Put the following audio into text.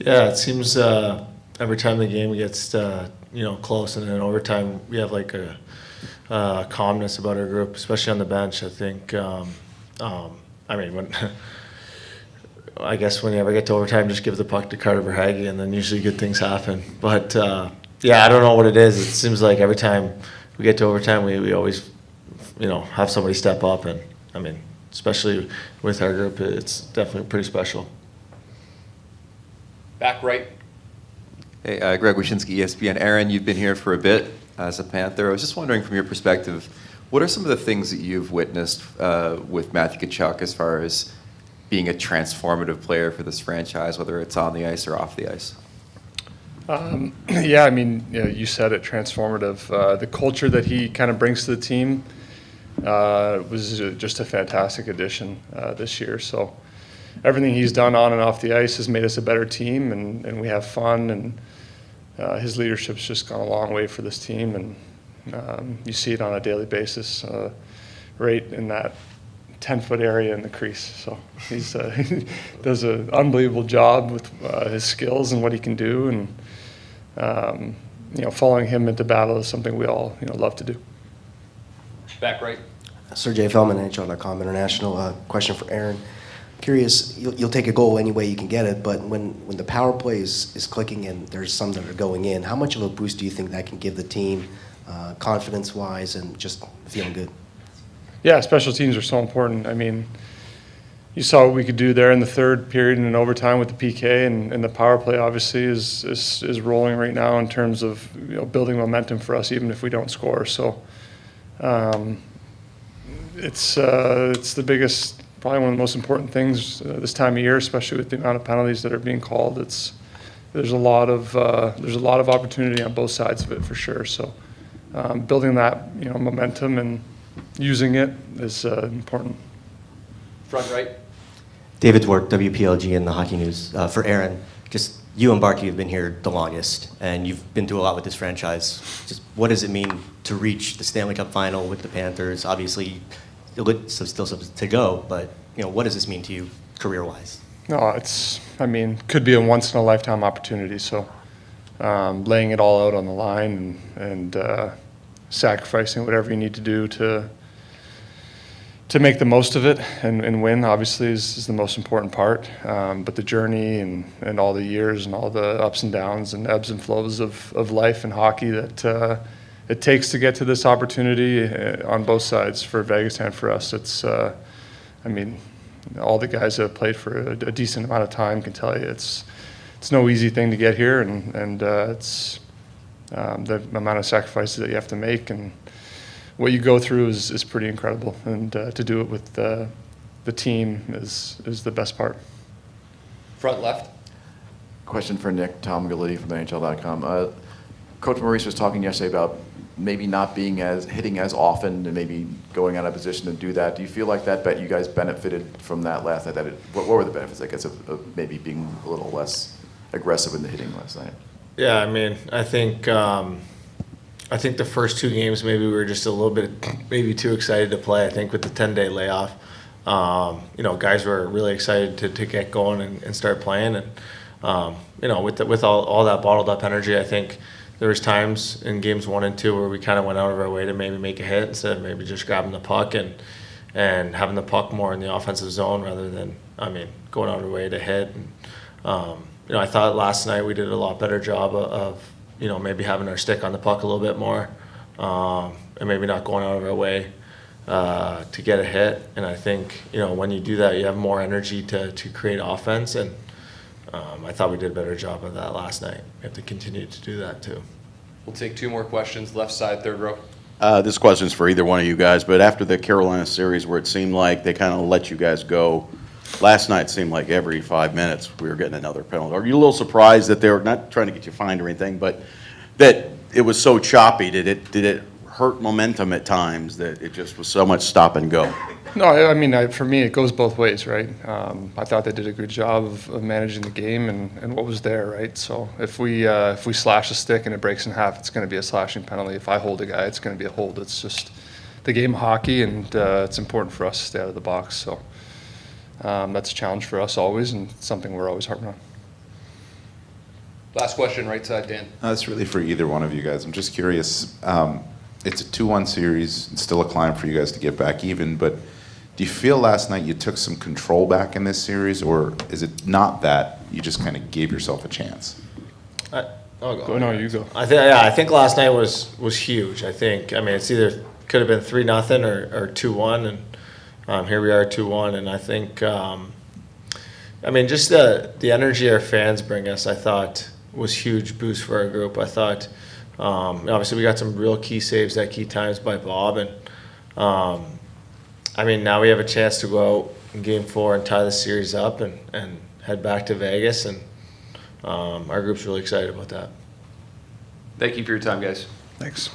Yeah, it seems every time the game gets close and in overtime, we have like a calmness about our group, especially on the bench. I think. When I guess when you ever get to overtime, just give the puck to Carter Verhaeghe, and then usually good things happen. But I don't know what it is. It seems like every time we get to overtime, we always have somebody step up, and especially with our group, it's definitely pretty special. Back right. Hey, Greg Wyshynski, ESPN. Aaron, you've been here for a bit as a Panther. I was just wondering, from your perspective, what are some of the things that you've witnessed with Matthew Tkachuk as far as being a transformative player for this franchise, whether it's on the ice or off the ice? You said it, transformative. The culture that he kind of brings to the team was just a fantastic addition this year. So everything he's done on and off the ice has made us a better team, and we have fun, and his leadership's just gone a long way for this team, and you see it on a daily basis, right in that 10-foot area in the crease. So he does an unbelievable job with his skills and what he can do, and following him into battle is something we all love to do. Back right. Sergey Feldman, NHL.com International. Question for Aaron. Curious, you'll take a goal any way you can get it, but when the power play is clicking and there's some that are going in, how much of a boost do you think that can give the team, confidence-wise and just feeling good? Yeah, special teams are so important. You saw what we could do there in the third period and in overtime with the PK, and the power play obviously is rolling right now in terms of building momentum for us, even if we don't score. So it's the biggest, probably one of the most important things this time of year, especially with the amount of penalties that are being called. There's a lot of opportunity on both sides of it for sure. So building that momentum and using it is important. Front right. David Dwork, WPLG and the Hockey News. For Aaron, just you and Barkey have been here the longest, and you've been through a lot with this franchise. Just what does it mean to reach the Stanley Cup final with the Panthers? Obviously, still some to go, but what does this mean to you career-wise? No, could be a once-in-a-lifetime opportunity. So laying it all out on the line and sacrificing whatever you need to do to make the most of it and win, obviously, is the most important part. But the journey and all the years and all the ups and downs and ebbs and flows of life and hockey that it takes to get to this opportunity on both sides for Vegas and for us. It's, all the guys that have played for a decent amount of time can tell you it's no easy thing to get here, and it's the amount of sacrifices that you have to make and what you go through is pretty incredible, and to do it with the team is the best part. Front left. Question for Nick. Tom Galletti from NHL.com. Coach Maurice was talking yesterday about maybe not hitting as often and maybe going out of position to do that. Do you feel like that you guys benefited from that last night? What were the benefits, I guess, of maybe being a little less aggressive in the hitting last night? Yeah, I think the first two games maybe we were just a little bit maybe too excited to play. I think with the 10-day layoff, guys were really excited to get going and start playing. And with all that bottled up energy, I think there was times in games 1 and 2 where we kind of went out of our way to maybe make a hit instead of maybe just grabbing the puck and having the puck more in the offensive zone rather than going out of our way to hit. And I thought last night we did a lot better job of maybe having our stick on the puck a little bit more, and maybe not going out of our way to get a hit. And I think, when you do that, you have more energy to create offense. And I thought we did a better job of that last night. We have to continue to do that too. We'll take 2 more questions. Left side, third row. This question's for either one of you guys, but after the Carolina series where it seemed like they kind of let you guys go, last night it seemed like every 5 minutes we were getting another penalty. Are you a little surprised that they were not trying to get you fined or anything, but that it was so choppy? Did it hurt momentum at times that it just was so much stop and go? No, for me it goes both ways, right? I thought they did a good job of managing the game and what was there, right? So if we slash a stick and it breaks in half, it's going to be a slashing penalty. If I hold a guy, it's going to be a hold. It's just the game of hockey, and it's important for us to stay out of the box. So that's a challenge for us always, and something we're always harping on. Last question, right side, Dan. That's really for either one of you guys. I'm just curious. It's a 2-1 series. It's still a climb for you guys to get back even, but do you feel last night you took some control back in this series, or is it not that you just kind of gave yourself a chance? I'll go. Go, no, you go. I think last night was huge. I mean, it's either could have been 3-0 or 2-1, and here we are 2-1. And I think, I mean, just the energy our fans bring us, I thought was huge boost for our group. I thought, obviously, we got some real key saves at key times by Bob, and I mean, now we have a chance to go out in Game 4 and tie the series up and head back to Vegas, and our group's really excited about that. Thank you for your time, guys. Thanks.